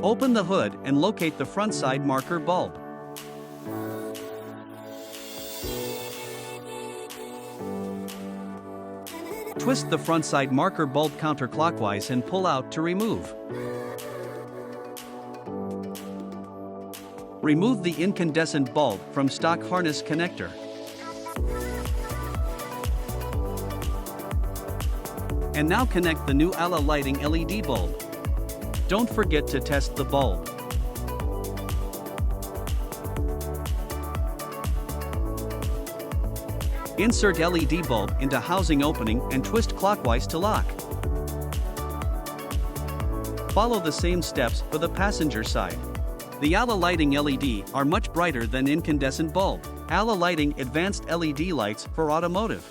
Open the hood and locate the front side marker bulb. Twist the front side marker bulb counterclockwise and pull out to remove. Remove the incandescent bulb from stock harness connector. And now connect the new ALA lighting LED bulb. Don't forget to test the bulb. Insert LED bulb into housing opening and twist clockwise to lock. Follow the same steps for the passenger side. The ALA lighting LED are much brighter than incandescent bulb. ALA lighting advanced LED lights for automotive.